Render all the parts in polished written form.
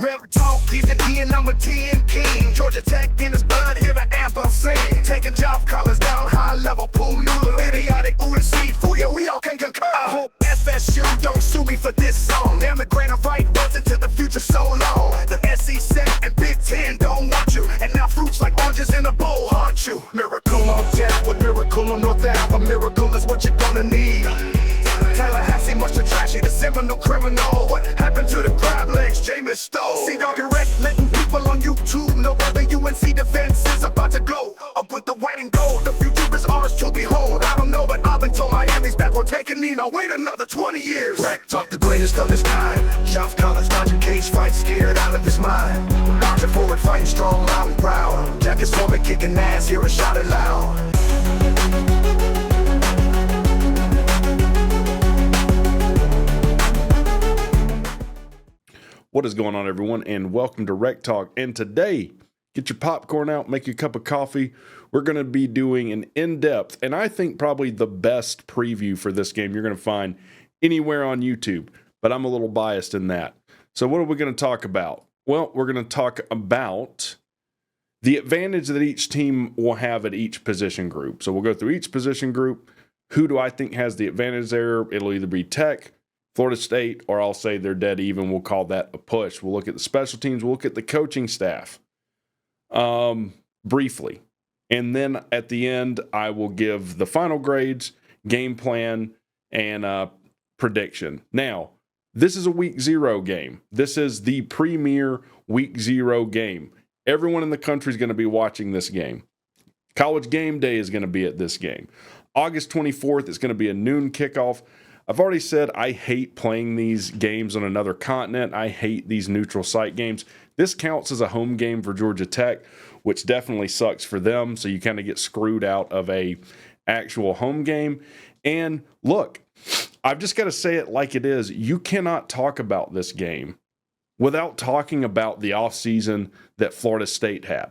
WreckTalk, he's the D and number 10 king. Georgia Tech in his blood, hear the anthem sing. Taking job colors down, high level pool noodle. Idiotic, ooh, and seafood, yeah, we all can concur. I hope FSU don't sue me for this song. Damn, the grain of right buds into the future so long. The SEC and Big Ten don't want you. And now fruits like oranges in a bowl haunt you. Miracle on death with miracle on North Ave. A miracle is what you're gonna need. Tallahassee, much too trashy, the Seminole criminal. What happened to the crab legs Jameis stole? See dog direct, letting people on YouTube know where the UNC defense is about to go. Up with the white and gold, the future is ours to behold. I don't know, but I've been told Miami's back, we're taking me. Now wait another 20 years. WreckTalk, the greatest of his time. Shelf college, dodging cage fight, scared out of his mind. Marching forward, fighting strong, loud and proud. Jackets forming, kicking ass, hear it shouted loud. What is going on, everyone, and welcome to WreckTalk. And today, get your popcorn out, make you a cup of coffee. We're going to be doing an in-depth, and I think probably the best preview for this game you're going to find anywhere on YouTube, but I'm a little biased in that. So what are we going to talk about? Well, we're going to talk about the advantage that each team will have at each position group. So we'll go through each position group. Who do I think has the advantage there? It'll either be Tech, Florida State, or I'll say they're dead even. We'll call that a push. We'll look at the special teams. We'll look at the coaching staff briefly. And then at the end, I will give the final grades, game plan, and prediction. Now, this is a week 0 game. This is the premier week 0 game. Everyone in the country is going to be watching this game. College game day is going to be at this game. August 24th is going to be a noon kickoff. I've already said I hate playing these games on another continent. I hate these neutral site games. This counts as a home game for Georgia Tech, which definitely sucks for them. So you kind of get screwed out of a actual home game. And look, I've just got to say it like it is. You cannot talk about this game without talking about the offseason that Florida State had.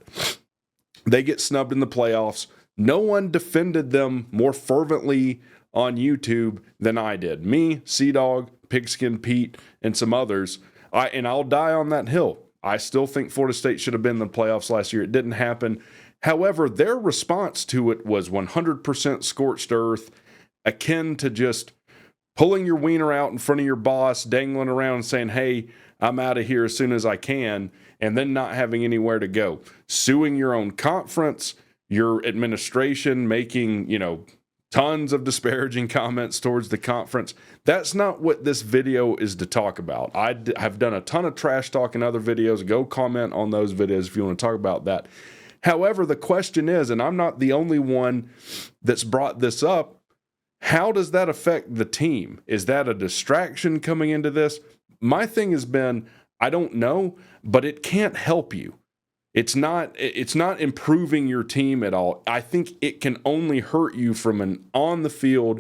They get snubbed in the playoffs. No one defended them more fervently on YouTube than I did. Me, Sea-Dog, Pigskin Pete, and some others. I'll die on that hill. I still think Florida State should have been in the playoffs last year. It didn't happen. However, their response to it was 100% scorched earth, akin to just pulling your wiener out in front of your boss, dangling around and saying, hey, I'm out of here as soon as I can, and then not having anywhere to go. Suing your own conference, your administration, making, tons of disparaging comments towards the conference. That's not what this video is to talk about. I have done a ton of trash talk in other videos. Go comment on those videos if you want to talk about that. However, the question is, and I'm not the only one that's brought this up, how does that affect the team? Is that a distraction coming into this? My thing has been, I don't know, but it can't help you. It's not improving your team at all. I think it can only hurt you from an on-the-field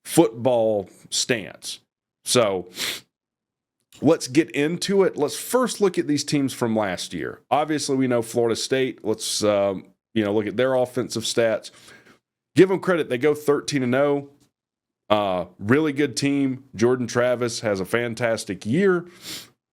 football stance. So let's get into it. Let's first look at these teams from last year. Obviously, we know Florida State. Let's look at their offensive stats. Give them credit. They go 13-0. Really good team. Jordan Travis has a fantastic year.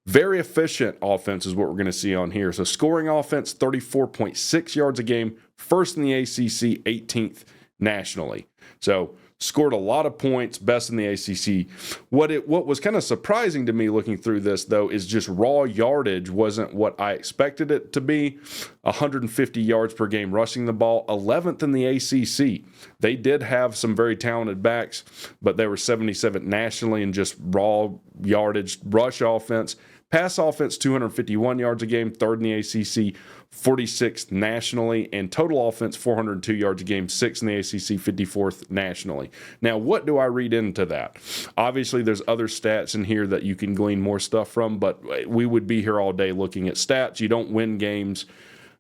Very efficient offense is what we're going to see on here. So scoring offense, 34.6 yards a game, first in the ACC, 18th nationally. So scored a lot of points, best in the ACC. What was kind of surprising to me looking through this, though, is just raw yardage wasn't what I expected it to be. 150 yards per game rushing the ball, 11th in the ACC. They did have some very talented backs, but they were 77th nationally in just raw yardage, rush offense. Pass offense, 251 yards a game, third in the ACC, 46th nationally, and total offense, 402 yards a game, sixth in the ACC, 54th nationally. Now, what do I read into that? Obviously, there's other stats in here that you can glean more stuff from, but we would be here all day looking at stats. You don't win games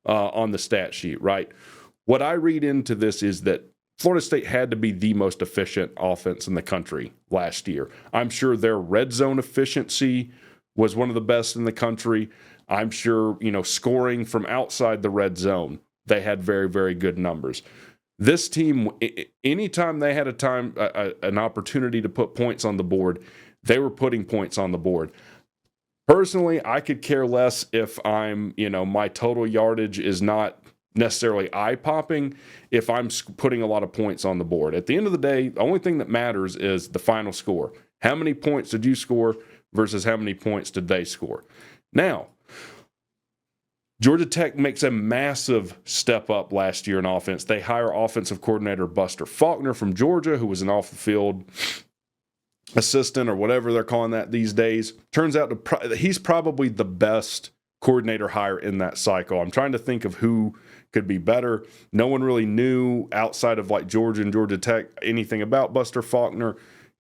on the stat sheet, right? What I read into this is that Florida State had to be the most efficient offense in the country last year. I'm sure their red zone efficiency was one of the best in the country. I'm sure, scoring from outside the red zone, they had very, very good numbers. This team, anytime they had an opportunity to put points on the board, they were putting points on the board. Personally, I could care less if my total yardage is not necessarily eye-popping if I'm putting a lot of points on the board. At the end of the day, the only thing that matters is the final score. How many points did you score versus how many points did they score? Now, Georgia Tech makes a massive step up last year in offense. They hire offensive coordinator Buster Faulkner from Georgia, who was an off-the-field assistant or whatever they're calling that these days. Turns out he's probably the best coordinator hire in that cycle. I'm trying to think of who could be better. No one really knew outside of like Georgia and Georgia Tech anything about Buster Faulkner.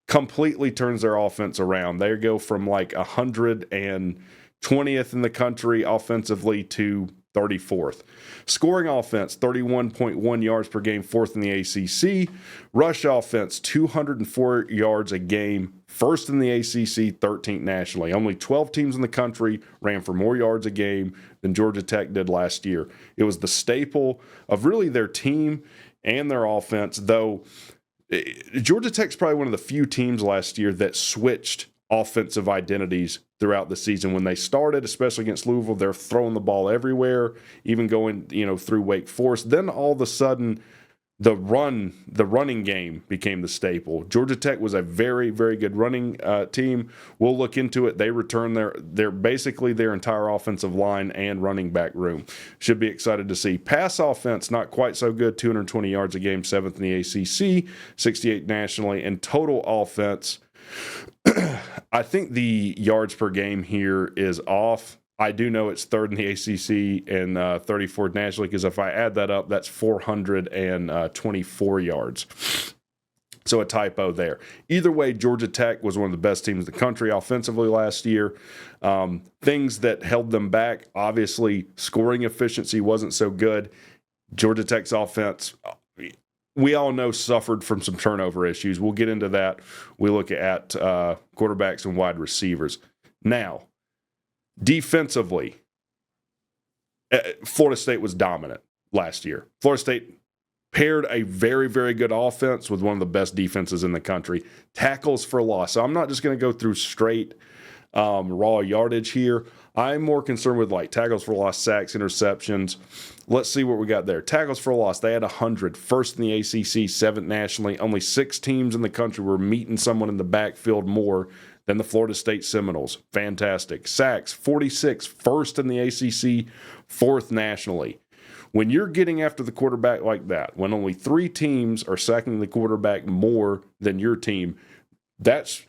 Completely turns their offense around. They go from like 120th in the country offensively to 34th. Scoring offense, 31.1 yards per game, 4th in the ACC. Rush offense, 204 yards a game, 1st in the ACC, 13th nationally. Only 12 teams in the country ran for more yards a game than Georgia Tech did last year. It was the staple of really their team and their offense, though Georgia Tech's probably one of the few teams last year that switched offensive identities throughout the season. When they started, especially against Louisville, they're throwing the ball everywhere, even going, through Wake Forest. Then all of a sudden, the running game became the staple. Georgia Tech was a very, very good running team. We'll look into it. They return their basically their entire offensive line and running back room. Should be excited to see. Pass offense, not quite so good, 220 yards a game, 7th in the ACC, 68 nationally, and total offense, I think the yards per game here is off. I do know it's 3rd in the ACC and 34th nationally, because if I add that up, that's 424 yards. So a typo there. Either way, Georgia Tech was one of the best teams in the country offensively last year. Things that held them back, obviously, scoring efficiency wasn't so good. Georgia Tech's offense, we all know, suffered from some turnover issues. We'll get into that. We look at quarterbacks and wide receivers. Now, defensively, Florida State was dominant last year. Florida State paired a very, very good offense with one of the best defenses in the country. Tackles for loss. So I'm not just going to go through straight raw yardage here. I'm more concerned with like tackles for loss, sacks, interceptions. Let's see what we got there. Tackles for loss, they had 100. 1st in the ACC, 7th nationally. Only 6 teams in the country were meeting someone in the backfield more than the Florida State Seminoles. Fantastic. Sacks, 46. 1st in the ACC, 4th nationally. When you're getting after the quarterback like that, when only 3 teams are sacking the quarterback more than your team, that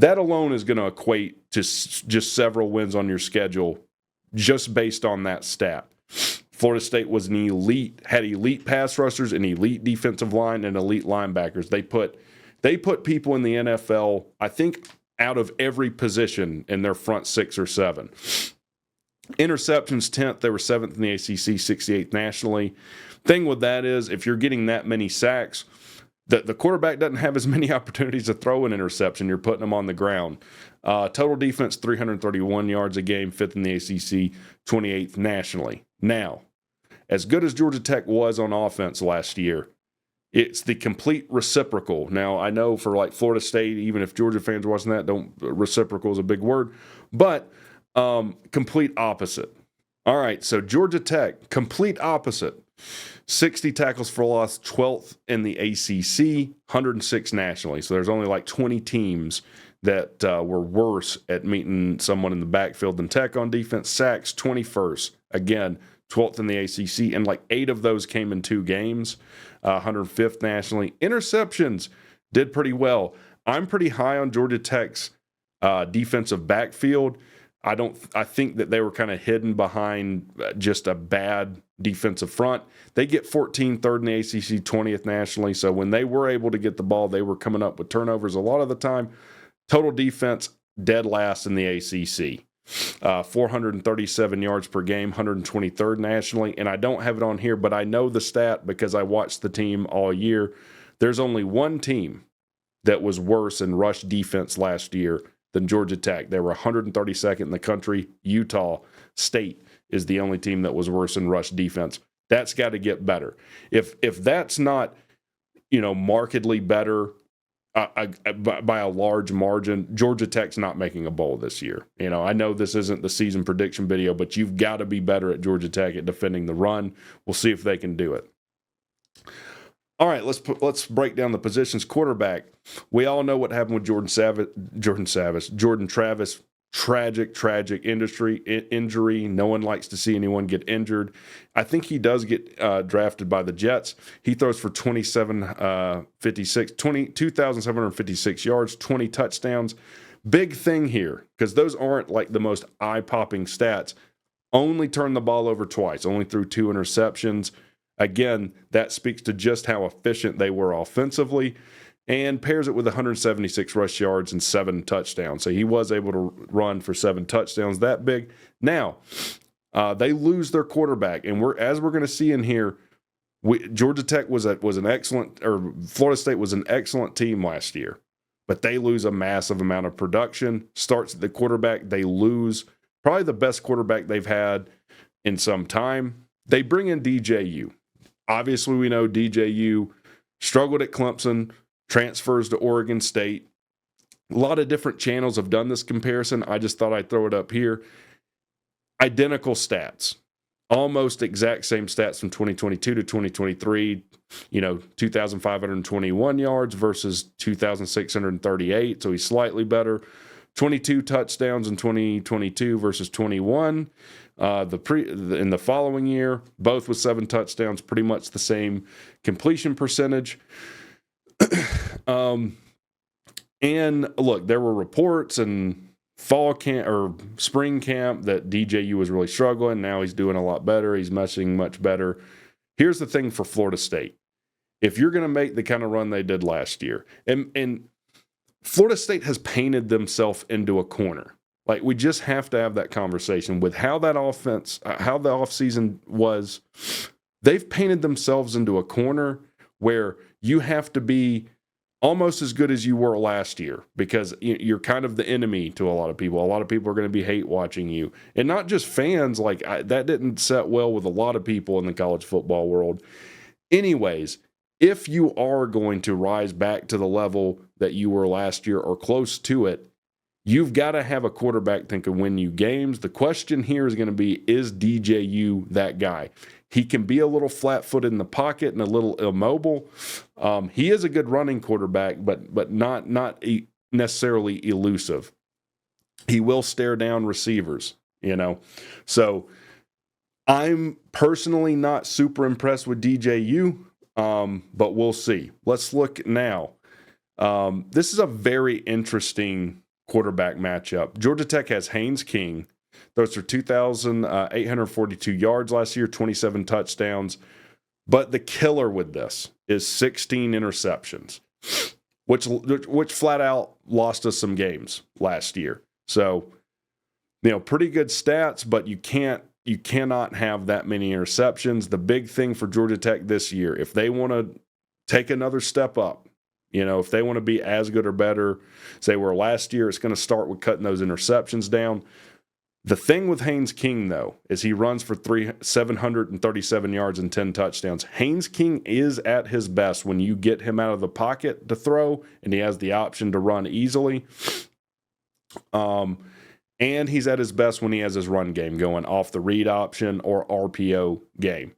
alone is going to equate to just several wins on your schedule just based on that stat. Florida State was had elite pass rushers, an elite defensive line, and elite linebackers. They put people in the NFL, I think, out of every position in their front 6 or 7. Interceptions, 10th. They were 7th in the ACC, 68th nationally. Thing with that is, if you're getting that many sacks, the quarterback doesn't have as many opportunities to throw an interception. You're putting them on the ground. Total defense, 331 yards a game, 5th in the ACC, 28th nationally. Now, as good as Georgia Tech was on offense last year, it's the complete reciprocal. Now, I know for like Florida State, even if Georgia fans watching that, reciprocal is a big word, but complete opposite. All right, so Georgia Tech, complete opposite. 60 tackles for loss, 12th in the ACC, 106 nationally. So there's only like 20 teams that were worse at meeting someone in the backfield than Tech on defense. Sacks, 21st. Again, 12th in the ACC, and like 8 of those came in 2 games, 105th nationally. Interceptions did pretty well. I'm pretty high on Georgia Tech's defensive backfield. I think that they were kind of hidden behind just a bad defensive front. They get 14th, 3rd in the ACC, 20th nationally. So when they were able to get the ball, they were coming up with turnovers a lot of the time. Total defense, dead last in the ACC. 437 yards per game, 123rd nationally. And I don't have it on here, but I know the stat because I watched the team all year. There's only one team that was worse in rush defense last year than Georgia Tech. They were 132nd in the country. Utah State is the only team that was worse in rush defense. That's got to get better. If that's not, markedly better, by a large margin. Georgia Tech's not making a bowl this year. I know this isn't the season prediction video, but you've got to be better at Georgia Tech at defending the run. We'll see if they can do it. All right, let's break down the positions. Quarterback. We all know what happened with Jordan Travis. Tragic injury. No one likes to see anyone get injured. I think he does get drafted by the Jets. He throws for 2,756 yards, 20 touchdowns. Big thing here, because those aren't like the most eye-popping stats. Only turned the ball over twice, only threw 2 interceptions. Again, that speaks to just how efficient they were offensively, and pairs it with 176 rush yards and 7 touchdowns. So he was able to run for 7 touchdowns, that big. Now, they lose their quarterback, and we're going to see in here, Georgia Tech was an excellent, or Florida State was an excellent team last year, but they lose a massive amount of production. Starts at the quarterback, they lose probably the best quarterback they've had in some time. They bring in DJU. Obviously, we know DJU struggled at Clemson, transfers to Oregon State. A lot of different channels have done this comparison. I just thought I'd throw it up here. Identical stats. Almost exact same stats from 2022 to 2023. 2,521 yards versus 2,638. So he's slightly better. 22 touchdowns in 2022 versus 21. In the following year, both with 7 touchdowns, pretty much the same completion percentage. And look, there were reports in fall camp or spring camp that DJU was really struggling. Now he's doing a lot better. He's meshing much better. Here's the thing for Florida State. If you're going to make the kind of run they did last year, and Florida State has painted themselves into a corner. Like, we just have to have that conversation with how that offense, how the offseason was. They've painted themselves into a corner where you have to be almost as good as you were last year, because you're kind of the enemy to a lot of people. A lot of people are going to be hate watching you, and not just fans. That didn't set well with a lot of people in the college football world. Anyways, if you are going to rise back to the level that you were last year or close to it, you've got to have a quarterback that can win you games. The question here is going to be, is DJU that guy? He can be a little flat-footed in the pocket and a little immobile. He is a good running quarterback, but not necessarily elusive. He will stare down receivers, So I'm personally not super impressed with DJU, but we'll see. Let's look now. This is a very interesting quarterback matchup. Georgia Tech has Haynes King. Those are 2,842 yards last year, 27 touchdowns. But the killer with this is 16 interceptions, which flat out lost us some games last year. So, pretty good stats, but you cannot have that many interceptions. The big thing for Georgia Tech this year, if they want to take another step up, if they want to be as good or better as they were last year, it's going to start with cutting those interceptions down. The thing with Haynes King, though, is he runs for 737 yards and 10 touchdowns. Haynes King is at his best when you get him out of the pocket to throw, and he has the option to run easily. And he's at his best when he has his run game going off the read option or RPO game.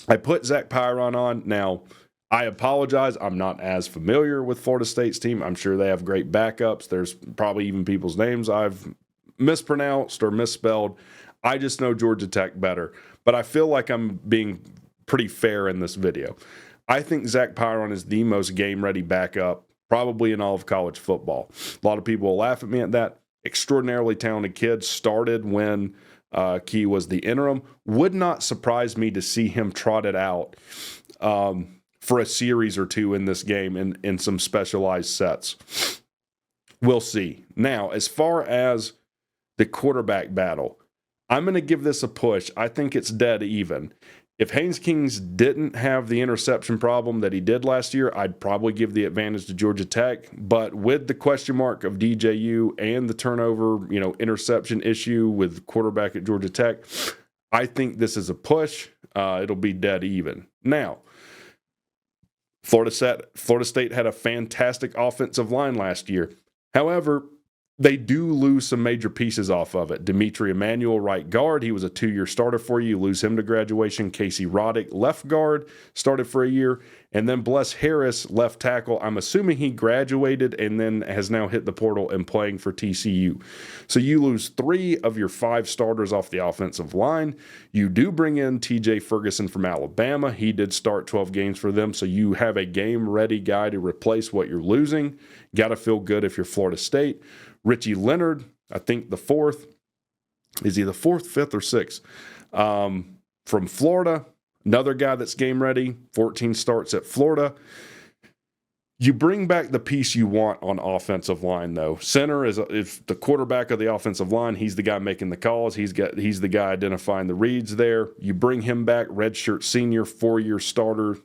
I put Zach Pyron on. Now, I apologize. I'm not as familiar with Florida State's team. I'm sure they have great backups. There's probably even people's names I've mispronounced or misspelled. I just know Georgia Tech better. But I feel like I'm being pretty fair in this video. I think Zach Pyron is the most game-ready backup probably in all of college football. A lot of people will laugh at me at that. Extraordinarily talented kid. Started when Key was the interim. Would not surprise me to see him trotted out for a series or two in this game in some specialized sets. We'll see. Now, as far as the quarterback battle, I'm going to give this a push. I think it's dead even. If Haynes Kings didn't have the interception problem that he did last year, I'd probably give the advantage to Georgia Tech. But with the question mark of DJU and the turnover, interception issue with quarterback at Georgia Tech, I think this is a push. It'll be dead even. Now, Florida State had a fantastic offensive line last year. However, they do lose some major pieces off of it. Dimitri Emmanuel, right guard, he was a 2-year starter for you. You lose him to graduation. Casey Roddick, left guard, started for a year. And then Bless Harris, left tackle. I'm assuming he graduated and then has now hit the portal and playing for TCU. So you lose 3 of your 5 starters off the offensive line. You do bring in TJ Ferguson from Alabama. He did start 12 games for them. So you have a game-ready guy to replace what you're losing. Got to feel good if you're Florida State. Richie Leonard, I think the 4th. Is he the 4th, 5th, or 6th? From Florida, another guy that's game ready, 14 starts at Florida. You bring back the piece you want on offensive line, though. Center is if the quarterback of the offensive line. He's the guy making the calls. He's the guy identifying the reads there. You bring him back, redshirt senior, 4-year starter.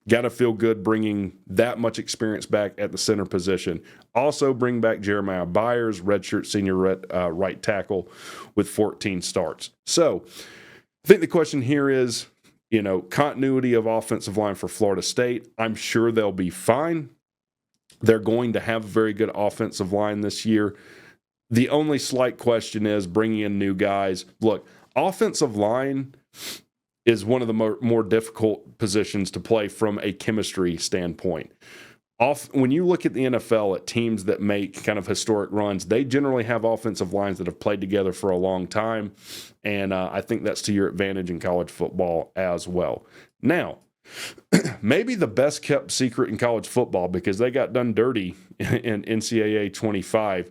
Got to feel good bringing that much experience back at the center position. Also bring back Jeremiah Byers, redshirt senior right tackle with 14 starts. So I think the question here is, continuity of offensive line for Florida State. I'm sure they'll be fine. They're going to have a very good offensive line this year. The only slight question is bringing in new guys. Look, offensive line is one of the more difficult positions to play from a chemistry standpoint. When you look at the NFL at teams that make kind of historic runs, they generally have offensive lines that have played together for a long time, and I think that's to your advantage in college football as well. Now, maybe the best kept secret in college football, because they got done dirty in NCAA 25.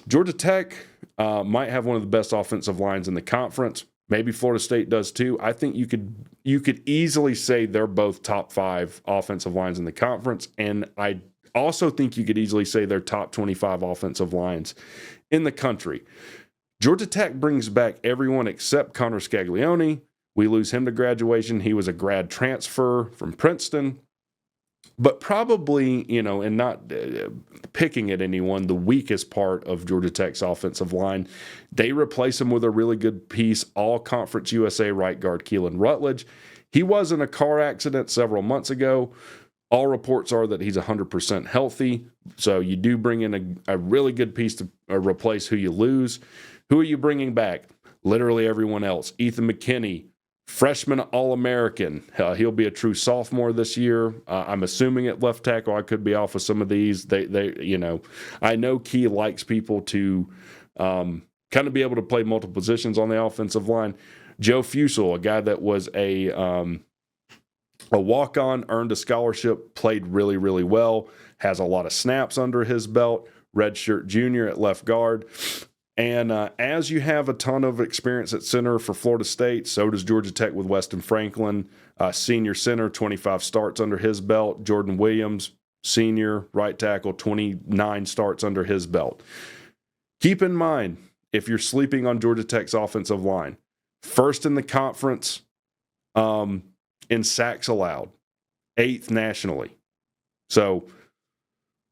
Georgia Tech might have one of the best offensive lines in the conference. Maybe Florida State does too. I think you could easily say they're both top 5 offensive lines in the conference, and I also think you could easily say they're top 25 offensive lines in the country. Georgia Tech brings back everyone except Connor Scaglione. We lose him to graduation. He was a grad transfer from Princeton. But probably, and not picking at anyone, the weakest part of Georgia Tech's offensive line, they replace him with a really good piece, all-conference USA right guard Keelan Rutledge. He was in a car accident several months ago. All reports are that he's 100% healthy. So you do bring in a really good piece to replace who you lose. Who are you bringing back? Literally everyone else. Ethan McKinney, freshman All-American. He'll be a true sophomore this year. I'm assuming at left tackle. I could be off of some of these. I know Key likes people to kind of be able to play multiple positions on the offensive line. Joe Fusel, a guy that was a walk-on, earned a scholarship, played really, really well, has a lot of snaps under his belt, redshirt junior at left guard. And as you have a ton of experience at center for Florida State, so does Georgia Tech with Weston Franklin, senior center, 25 starts under his belt. Jordan Williams, senior right tackle, 29 starts under his belt. Keep in mind, if you're sleeping on Georgia Tech's offensive line, first in the conference in sacks allowed, 8th nationally. So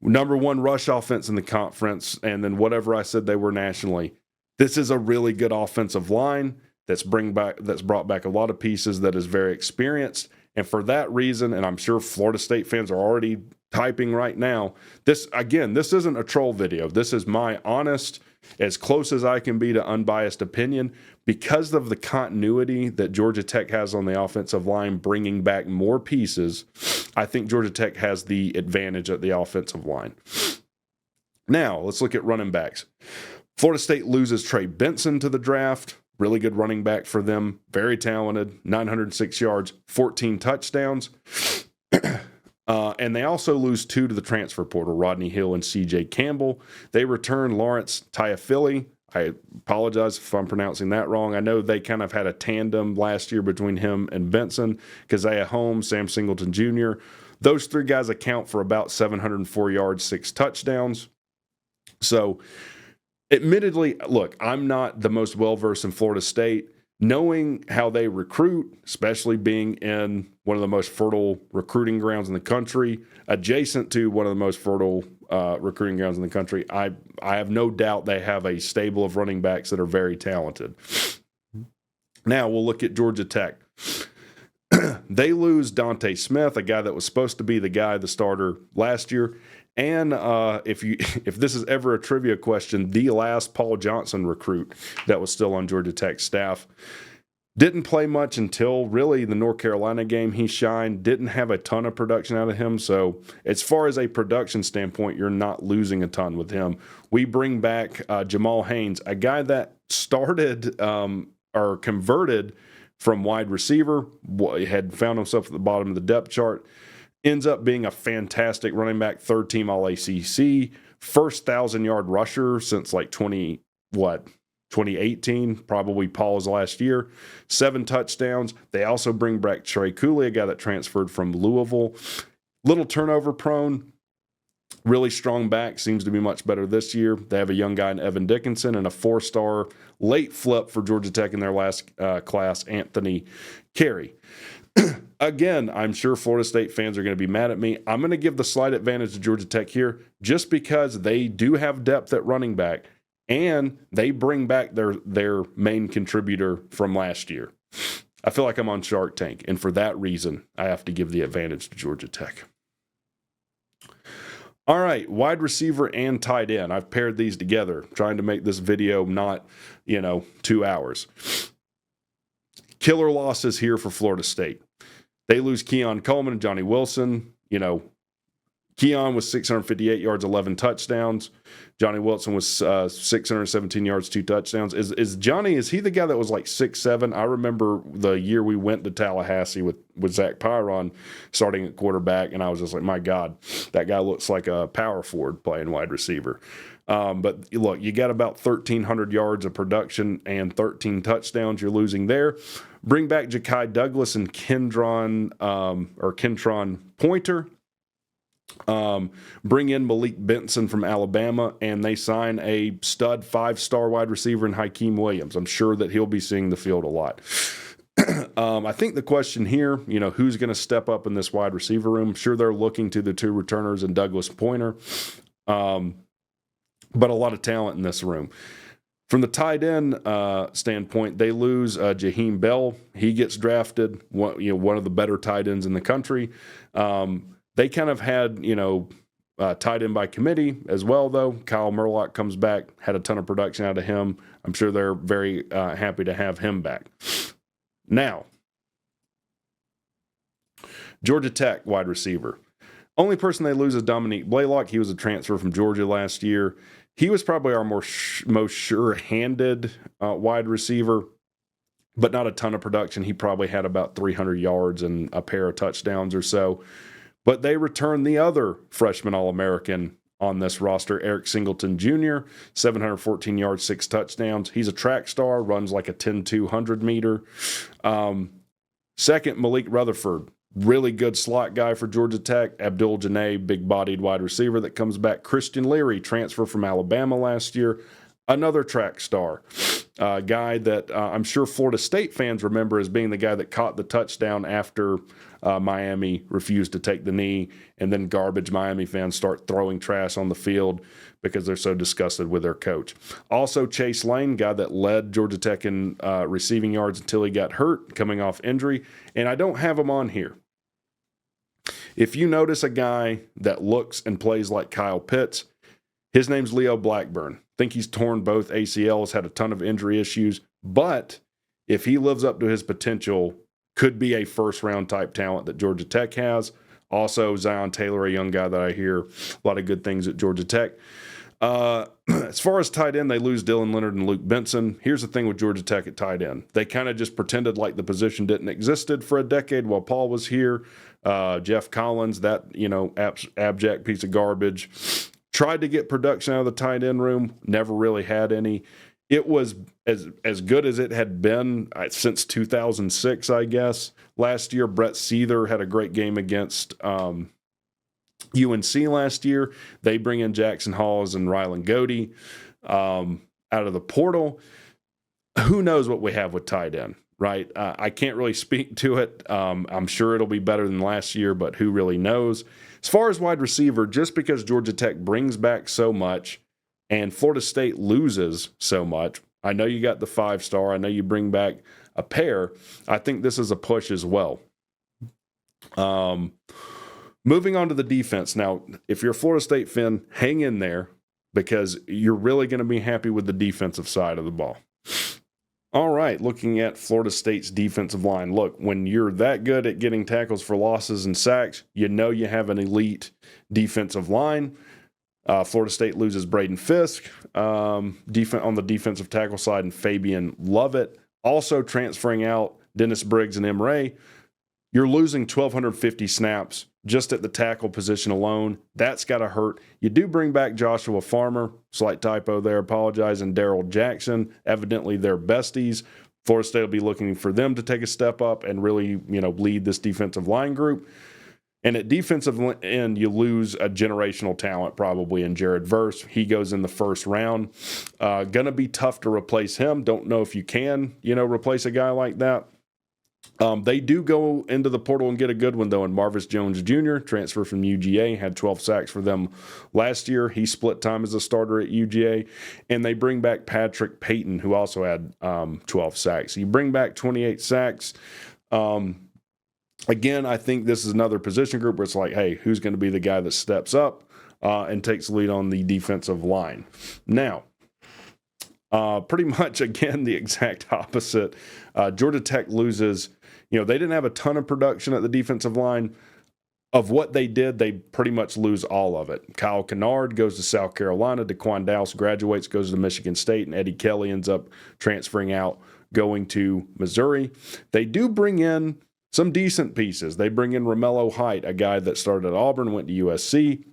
number 1 rush offense in the conference, and then whatever I said they were nationally. This is a really good offensive line that's brought back a lot of pieces, that is very experienced. And for that reason, and I'm sure Florida State fans are already typing right now, this isn't a troll video. This is my honest, as close as I can be to unbiased opinion. Because of the continuity that Georgia Tech has on the offensive line, bringing back more pieces, I think Georgia Tech has the advantage at the offensive line. Now, let's look at running backs. Florida State loses Trey Benson to the draft. Really good running back for them. Very talented. 906 yards, 14 touchdowns. And they also lose 2 to the transfer portal, Rodney Hill and C.J. Campbell. They return Lawrence Tagliafico. I apologize if I'm pronouncing that wrong. I know they kind of had a tandem last year between him and Benson. Keziah Holmes, Sam Singleton Jr. Those 3 guys account for about 704 yards, 6 touchdowns. So, admittedly, look, I'm not the most well-versed in Florida State. Knowing how they recruit, especially being in one of the most fertile recruiting grounds in the country, adjacent to one of the most fertile recruiting grounds in the country, I have no doubt they have a stable of running backs that are very talented. Now we'll look at Georgia Tech. They lose Dante Smith, a guy that was supposed to be the starter last year. And if this is ever a trivia question, the last Paul Johnson recruit that was still on Georgia Tech staff. Didn't play much until really the North Carolina game. He shined, didn't have a ton of production out of him. So as far as a production standpoint, you're not losing a ton with him. We bring back Jamal Haynes, a guy that started or converted from wide receiver, had found himself at the bottom of the depth chart, ends up being a fantastic running back, third team All ACC, first 1,000-yard rusher since like 2018, probably Paul's last year, 7 touchdowns. They also bring back Trey Cooley, a guy that transferred from Louisville. Little turnover prone, really strong back, seems to be much better this year. They have a young guy in Evan Dickinson and a 4-star late flip for Georgia Tech in their last class, Anthony Carey. Again, I'm sure Florida State fans are going to be mad at me. I'm going to give the slight advantage to Georgia Tech here just because they do have depth at running back and they bring back their main contributor from last year. I feel like I'm on Shark Tank, and for that reason, I have to give the advantage to Georgia Tech. All right, wide receiver and tight end. I've paired these together, trying to make this video not, 2 hours. Killer losses here for Florida State. They lose Keon Coleman and Johnny Wilson. Keon was 658 yards, 11 touchdowns. Johnny Wilson was 617 yards, 2 touchdowns. Is he the guy that was like 6'7"? I remember the year we went to Tallahassee with Zach Pyron starting at quarterback, and I was just like, my God, that guy looks like a power forward playing wide receiver. But look, you got about 1,300 yards of production and 13 touchdowns you're losing there. Bring back Ja'Kai Douglas and Kentron Pointer. Bring in Malik Benson from Alabama, and they sign a stud 5-star wide receiver in Hakeem Williams. I'm sure that he'll be seeing the field a lot. I think the question here, who's going to step up in this wide receiver room? I'm sure they're looking to the 2 returners and Douglas Pointer, but a lot of talent in this room. From the tight end standpoint, they lose Jaheim Bell. He gets drafted, one of the better tight ends in the country. They kind of had, tight end by committee as well, though. Kyle Murlock comes back, had a ton of production out of him. I'm sure they're very happy to have him back. Now, Georgia Tech wide receiver. Only person they lose is Dominique Blaylock. He was a transfer from Georgia last year. He was probably our most sure-handed wide receiver, but not a ton of production. He probably had about 300 yards and a pair of touchdowns or so. But they return the other freshman All-American on this roster, Eric Singleton Jr., 714 yards, 6 touchdowns. He's a track star, runs like a 10-200 meter. Second, Malik Rutherford, really good slot guy for Georgia Tech. Abdul Janae, big-bodied wide receiver that comes back. Christian Leary, transfer from Alabama last year, another track star. Guy that I'm sure Florida State fans remember as being the guy that caught the touchdown after Miami refused to take the knee, and then garbage Miami fans start throwing trash on the field because they're so disgusted with their coach. Also, Chase Lane, guy that led Georgia Tech in receiving yards until he got hurt, coming off injury, and I don't have him on here. If you notice a guy that looks and plays like Kyle Pitts, his name's Leo Blackburn. I think he's torn both ACLs, had a ton of injury issues, but if he lives up to his potential, could be a first-round type talent that Georgia Tech has. Also, Zion Taylor, a young guy that I hear a lot of good things at Georgia Tech. As far as tight end, they lose Dylan Leonard and Luke Benson. Here's the thing with Georgia Tech at tight end. They kind of just pretended like the position didn't existed for a decade while Paul was here. Jeff Collins, that, abject piece of garbage. Tried to get production out of the tight end room, never really had any. It was as good as it had been since 2006, I guess. Last year, Brett Seether had a great game against UNC last year. They bring in Jackson Halls and Rylan Godey out of the portal. Who knows what we have with tight end, right? I can't really speak to it. I'm sure it'll be better than last year, but who really knows? As far as wide receiver, just because Georgia Tech brings back so much and Florida State loses so much, I know you got the 5-star. I know you bring back a pair. I think this is a push as well. Moving on to the defense. Now, if you're a Florida State fan, hang in there because you're really going to be happy with the defensive side of the ball. All right, looking at Florida State's defensive line. Look, when you're that good at getting tackles for losses and sacks, you know you have an elite defensive line. Florida State loses Braden Fisk on the defensive tackle side and Fabian Lovett. Also transferring out Dennis Briggs and M. Ray. You're losing 1,250 snaps just at the tackle position alone. That's got to hurt. You do bring back Joshua Farmer, slight typo there, apologize, and Daryl Jackson. Evidently, they're besties. Florida State will be looking for them to take a step up and really, lead this defensive line group. And at defensive end, you lose a generational talent probably in Jared Verse. He goes in the first round. Going to be tough to replace him. Don't know if you can, replace a guy like that. They do go into the portal and get a good one, though, in Marvis Jones Jr., transfer from UGA, had 12 sacks for them last year. He split time as a starter at UGA. And they bring back Patrick Payton, who also had 12 sacks. You bring back 28 sacks. Again, I think this is another position group where it's like, hey, who's going to be the guy that steps up and takes the lead on the defensive line? Now, pretty much, again, the exact opposite. Georgia Tech loses. They didn't have a ton of production at the defensive line. Of what they did, they pretty much lose all of it. Kyle Kennard goes to South Carolina. DeQuan Dowse graduates, goes to Michigan State, and Eddie Kelly ends up transferring out, going to Missouri. They do bring in some decent pieces. They bring in Romello Height, a guy that started at Auburn, went to USC.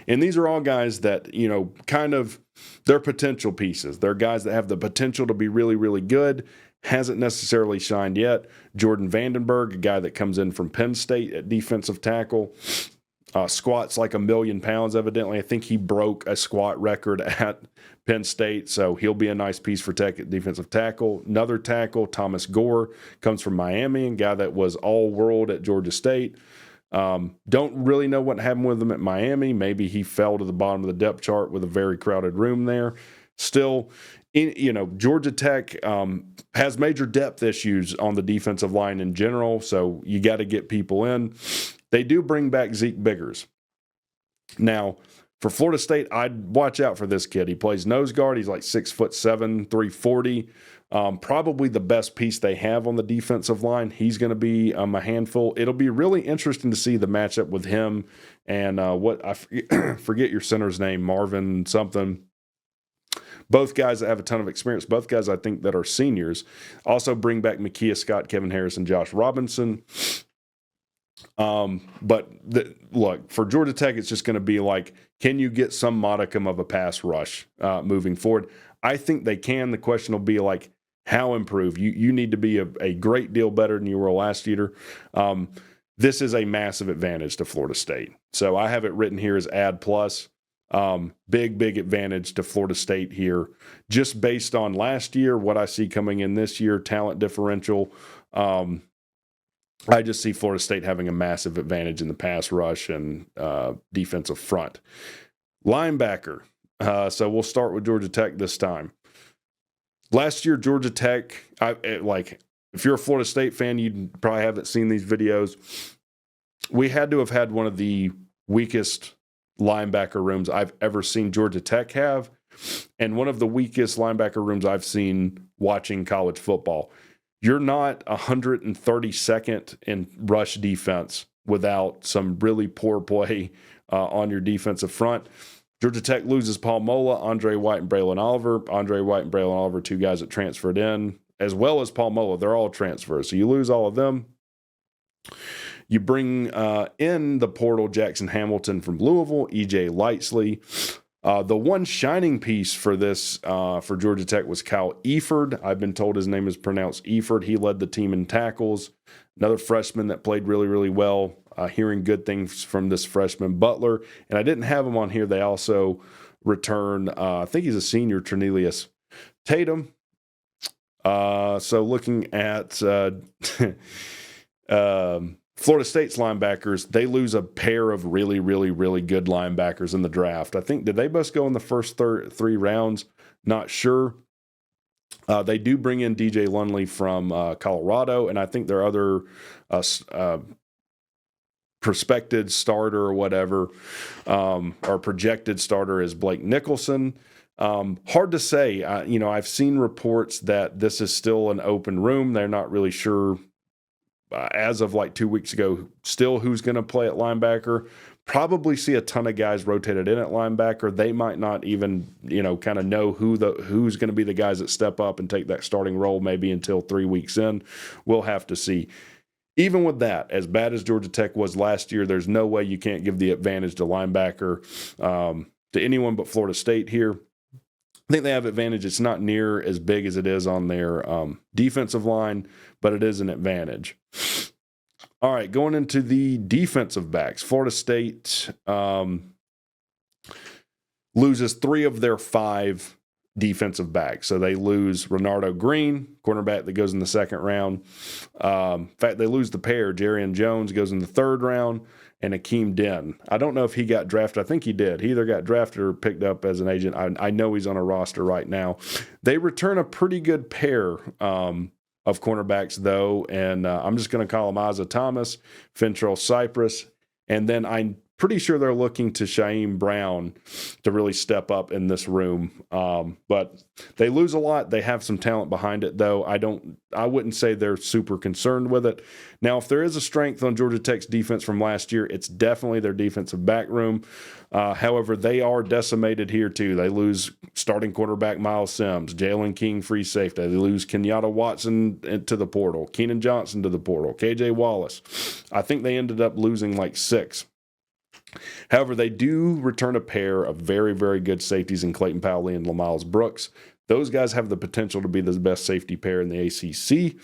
And these are all guys that, kind of, they're potential pieces. They're guys that have the potential to be really, really good. Hasn't necessarily shined yet. Jordan Vandenberg, a guy that comes in from Penn State at defensive tackle, squats like 1,000,000 pounds, evidently. I think he broke a squat record at Penn State, so he'll be a nice piece for Tech at defensive tackle. Another tackle, Thomas Gore, comes from Miami, a guy that was all-world at Georgia State. Don't really know what happened with him at Miami. Maybe he fell to the bottom of the depth chart with a very crowded room there. Still, Georgia Tech has major depth issues on the defensive line in general, so you got to get people in. They do bring back Zeke Biggers. Now, for Florida State, I'd watch out for this kid. He plays nose guard. He's like 6'7", 340. Probably the best piece they have on the defensive line. He's going to be a handful. It'll be really interesting to see the matchup with him and forget your center's name, Marvin something. Both guys that have a ton of experience. Both guys I think that are seniors. Also bring back Makia Scott, Kevin Harris, and Josh Robinson. Look, for Georgia Tech, it's just going to be like, can you get some modicum of a pass rush moving forward? I think they can. The question will be like, how improve? You need to be a great deal better than you were last year. This is a massive advantage to Florida State. So I have it written here as add plus. Big advantage to Florida State here, just based on last year, what I see coming in this year, talent differential. I just see Florida State having a massive advantage in the pass rush and defensive front. Linebacker. So we'll start with Georgia Tech this time. Last year, Georgia Tech, if you're a Florida State fan, you probably haven't seen these videos. We had to have had one of the weakest linebacker rooms I've ever seen Georgia Tech have, and one of the weakest linebacker rooms I've seen watching college football. You're not 132nd in rush defense without some really poor play on your defensive front. Georgia Tech loses Paul Mola, Andre White, and Braylon Oliver. Andre White and Braylon Oliver, two guys that transferred in, as well as Paul Mola. They're all transfers. So you lose all of them. You bring in the portal Jackson Hamilton from Louisville, E.J. Lightsley. The one shining piece for this for Georgia Tech was Kyle Eford. I've been told his name is pronounced Eford. He led the team in tackles. Another freshman that played really, really well. Hearing good things from this freshman, Butler. And I didn't have him on here. They also return, I think he's a senior, Trinelius Tatum. So looking at Florida State's linebackers, they lose a pair of really, really, really good linebackers in the draft. I think, did they both go in the first three rounds? Not sure. They do bring in DJ Lunley from Colorado, and I think their other prospected starter or whatever, or projected starter is Blake Nicholson. Hard to say. I've seen reports that this is still an open room. They're not really sure as of like 2 weeks ago still who's going to play at linebacker. Probably see a ton of guys rotated in at linebacker. They might not even, kind of know who's going to be the guys that step up and take that starting role maybe until 3 weeks in. We'll have to see. Even with that, as bad as Georgia Tech was last year, there's no way you can't give the advantage to linebacker to anyone but Florida State here. I think they have advantage. It's not near as big as it is on their defensive line, but it is an advantage. All right, going into the defensive backs, Florida State loses 3 of their 5 defensive backs. So they lose Renardo Green, cornerback that goes in the second round. In fact, they lose the pair. Jarian Jones goes in the third round, and Akeem Den. I don't know if he got drafted. I think he did. He either got drafted or picked up as an agent. I know he's on a roster right now. They return a pretty good pair of cornerbacks, though, and I'm just going to call them Asa Thomas, Fentrell Cypress, and then I'm pretty sure they're looking to Shaim Brown to really step up in this room. But they lose a lot. They have some talent behind it, though. I wouldn't say they're super concerned with it. Now, if there is a strength on Georgia Tech's defense from last year, it's definitely their defensive back room. However, they are decimated here, too. They lose starting quarterback Miles Sims, Jalen King, free safety. They lose Kenyatta Watson to the portal, Keenan Johnson to the portal, KJ Wallace. I think they ended up losing like 6. However, they do return a pair of very, very good safeties in Clayton Powley and LaMiles Brooks. Those guys have the potential to be the best safety pair in the ACC.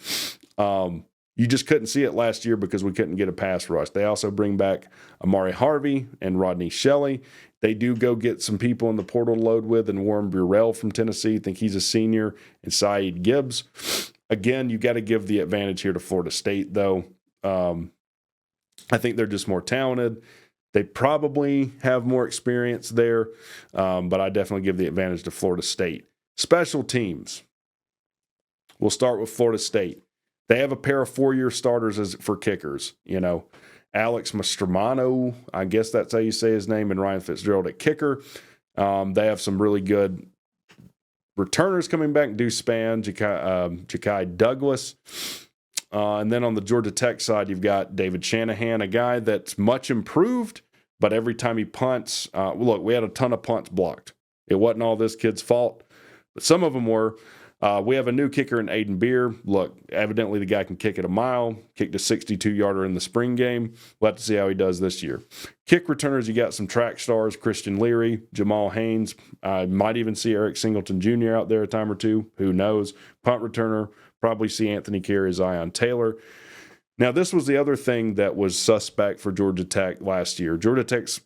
You just couldn't see it last year because we couldn't get a pass rush. They also bring back Amari Harvey and Rodney Shelley. They do go get some people in the portal to load with, and Warren Burrell from Tennessee. I think he's a senior, and Saeed Gibbs. Again, you got to give the advantage here to Florida State, though. I think they're just more talented. They probably have more experience there, but I definitely give the advantage to Florida State. Special teams. We'll start with Florida State. They have a pair of 4-year starters for kickers. Alex Mastromano, I guess that's how you say his name, and Ryan Fitzgerald at kicker. They have some really good returners coming back. Deuce Spann, Ja'Kai Douglas. And then on the Georgia Tech side, you've got David Shanahan, a guy that's much improved, but every time he punts, look, we had a ton of punts blocked. It wasn't all this kid's fault, but some of them were. We have a new kicker in Aiden Beer. Look, evidently the guy can kick it a mile, kicked a 62-yarder in the spring game. We'll have to see how he does this year. Kick returners, you got some track stars, Christian Leary, Jamal Haynes. Might even see Eric Singleton Jr. out there a time or two. Who knows? Punt returner, probably see Anthony Carey, Zion Taylor. Now, this was the other thing that was suspect for Georgia Tech last year. Georgia Tech's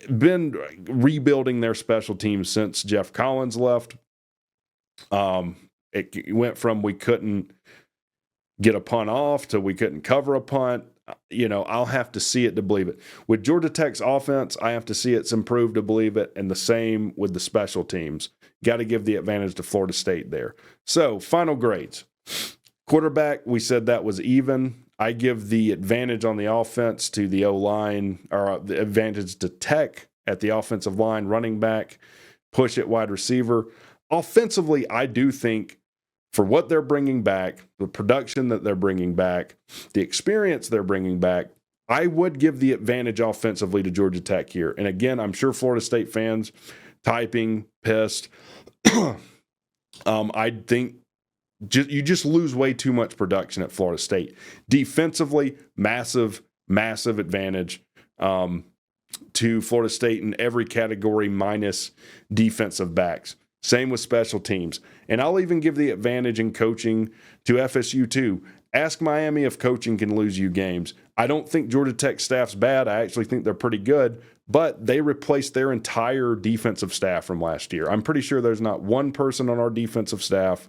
been rebuilding their special teams since Jeff Collins left. It went from we couldn't get a punt off to we couldn't cover a punt. I'll have to see it to believe it. With Georgia Tech's offense, I have to see it's improved to believe it, and the same with the special teams. Got to give the advantage to Florida State there. So, final grades. Quarterback, we said that was even. I give the advantage on the offense to the O-line, or the advantage to Tech at the offensive line, running back, push at wide receiver. Offensively, I do think for what they're bringing back, the production that they're bringing back, the experience they're bringing back, I would give the advantage offensively to Georgia Tech here. And again, I'm sure Florida State fans typing, pissed. I think you just lose way too much production at Florida State. Defensively, massive advantage to Florida State in every category minus defensive backs. Same with special teams. And I'll even give the advantage in coaching to FSU too. Ask Miami if coaching can lose you games. I don't think Georgia Tech staff's bad. I actually think they're pretty good, but they replaced their entire defensive staff from last year. I'm pretty sure there's not one person on our defensive staff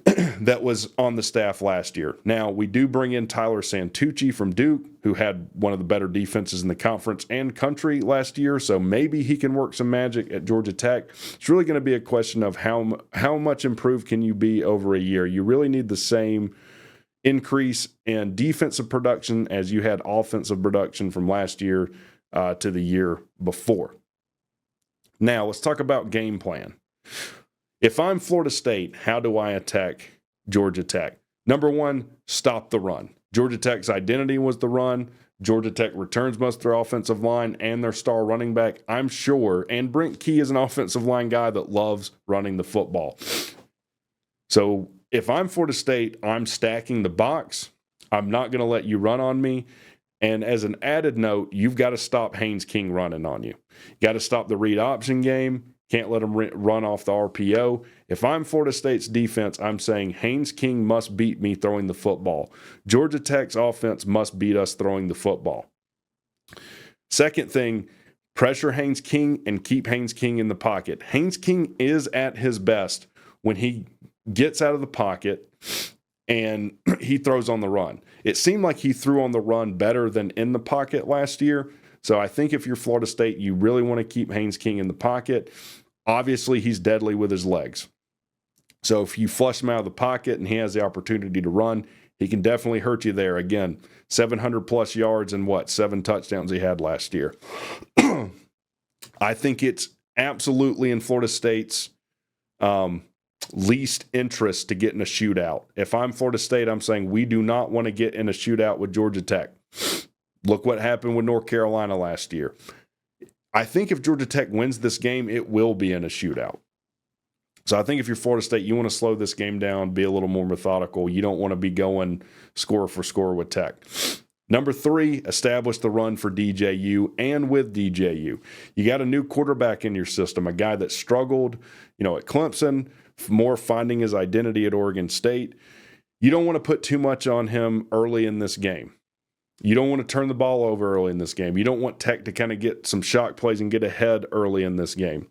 that was on the staff last year. Now, we do bring in Tyler Santucci from Duke, who had one of the better defenses in the conference and country last year, so maybe he can work some magic at Georgia Tech. It's really going to be a question of how much improved can you be over a year. You really need the same increase in defensive production as you had offensive production from last year to the year before. Now, let's talk about game plan. If I'm Florida State, how do I attack Georgia Tech? Number one, stop the run. Georgia Tech's identity was the run. Georgia Tech returns most of their offensive line and their star running back, I'm sure. And Brent Key is an offensive line guy that loves running the football. So if I'm Florida State, I'm stacking the box. I'm not going to let you run on me. And as an added note, you've got to stop Haynes King running on you. You got to stop the read option game. Can't let him run off the RPO. If I'm Florida State's defense, I'm saying Haynes King must beat me throwing the football. Georgia Tech's offense must beat us throwing the football. Second thing, pressure Haynes King and keep Haynes King in the pocket. Haynes King is at his best when he gets out of the pocket and he throws on the run. It seemed like he threw on the run better than in the pocket last year. So I think if you're Florida State, you really want to keep Haynes King in the pocket. Obviously, he's deadly with his legs. So if you flush him out of the pocket and he has the opportunity to run, he can definitely hurt you there. Again, 700-plus yards and 7 touchdowns he had last year. I think it's absolutely in Florida State's least interest to get in a shootout. If I'm Florida State, I'm saying we do not want to get in a shootout with Georgia Tech. Look what happened with North Carolina last year. I think if Georgia Tech wins this game, it will be in a shootout. So I think if you're Florida State, you want to slow this game down, be a little more methodical. You don't want to be going score for score with Tech. Number 3, establish the run for DJU and with DJU. You got a new quarterback in your system, a guy that struggled, at Clemson, more finding his identity at Oregon State. You don't want to put too much on him early in this game. You don't want to turn the ball over early in this game. You don't want Tech to kind of get some shock plays and get ahead early in this game.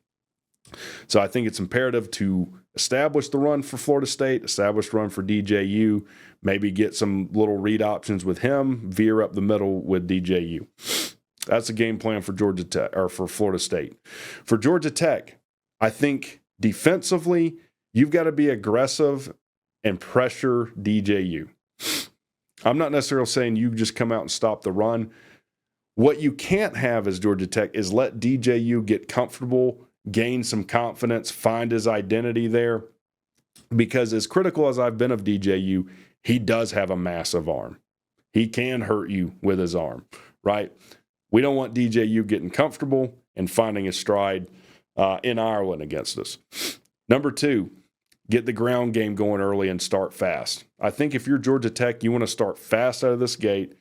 So I think it's imperative to establish the run for Florida State, establish the run for DJU, maybe get some little read options with him, veer up the middle with DJU. That's a game plan for Georgia Tech or for Florida State. For Georgia Tech, I think defensively, you've got to be aggressive and pressure DJU. I'm not necessarily saying you just come out and stop the run. What you can't have as Georgia Tech is let DJU get comfortable, gain some confidence, find his identity there. Because as critical as I've been of DJU, he does have a massive arm. He can hurt you with his arm, right? We don't want DJU getting comfortable and finding his stride in Ireland against us. Number 2, get the ground game going early and start fast. I think if you're Georgia Tech, you want to start fast out of this gate,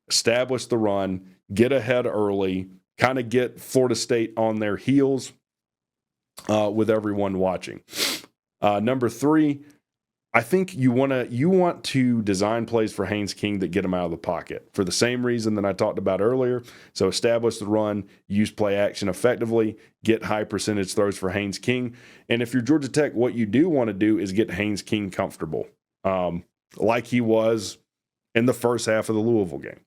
establish the run, get ahead early, kind of get Florida State on their heels with everyone watching. Number 3, I think you want to design plays for Haynes King that get him out of the pocket for the same reason that I talked about earlier. So establish the run, use play action effectively, get high percentage throws for Haynes King. And if you're Georgia Tech, what you do want to do is get Haynes King comfortable, like he was in the first half of the Louisville game.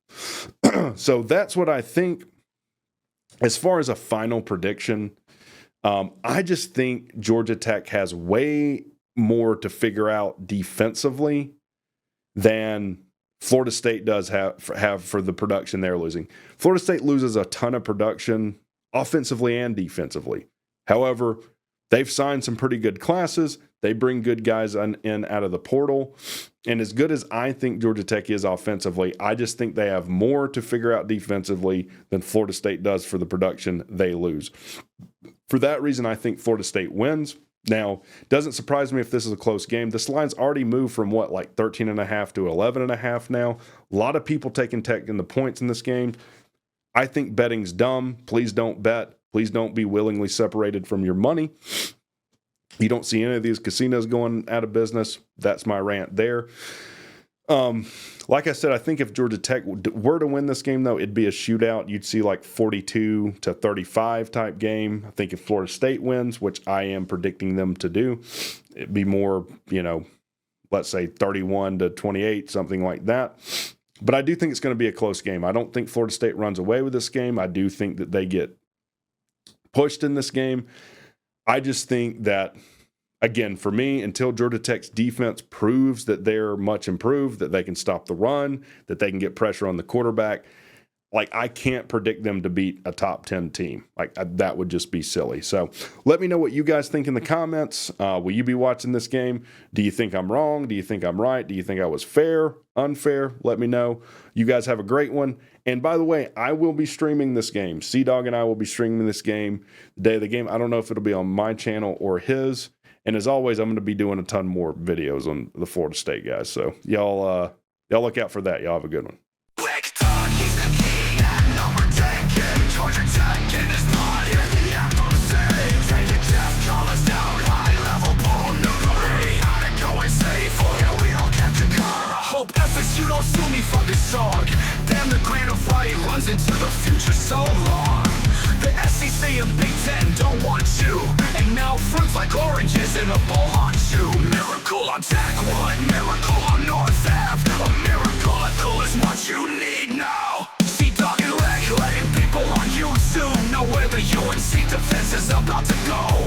So that's what I think. As far as a final prediction, I just think Georgia Tech has way more to figure out defensively than Florida State does have for the production they're losing. Florida State loses a ton of production offensively and defensively. However, they've signed some pretty good classes. They bring good guys in out of the portal. And as good as I think Georgia Tech is offensively, I just think they have more to figure out defensively than Florida State does for the production they lose. For that reason, I think Florida State wins. Now, doesn't surprise me if this is a close game. This line's already moved from 13.5 to 11.5 now. A lot of people taking Tech in the points in this game. I think betting's dumb. Please don't bet. Please don't be willingly separated from your money. You don't see any of these casinos going out of business. That's my rant there. Like I said, I think if Georgia Tech were to win this game, though, it'd be a shootout. You'd see 42-35 type game. I think if Florida State wins, which I am predicting them to do, it'd be more, let's say 31-28, something like that. But I do think it's going to be a close game. I don't think Florida State runs away with this game. I do think that they get pushed in this game. I just think that, again, for me, until Georgia Tech's defense proves that they're much improved, that they can stop the run, that they can get pressure on the quarterback, like, I can't predict them to beat a top 10 team. Like, that would just be silly. So let me know what you guys think in the comments. Will you be watching this game? Do you think I'm wrong? Do you think I'm right? Do you think I was fair, unfair? Let me know. You guys have a great one. And by the way, I will be streaming this game. C-Dog and I will be streaming this game the day of the game. I don't know if it'll be on my channel or his. And as always, I'm going to be doing a ton more videos on the Florida State guys. So y'all look out for that. Y'all have a good one. WreckTalk, he's the king, number 10 kid, Georgia Tech in his body, the FSU, taking Jeff Collins down, high level ball, nuggery, gotta go and save for you, we all kept your car. I hope FSU don't sue me for this song. Damn, the grain of fire runs into the future so long. The SEC and Big Ten don't want you, and now fruits like oranges in a bowl haunt you. Miracle on Tech 1, miracle on North Ave, a miracle at cool is what you need now. C-Dog and Reg letting people on YouTube know where the UNC defense is about to go.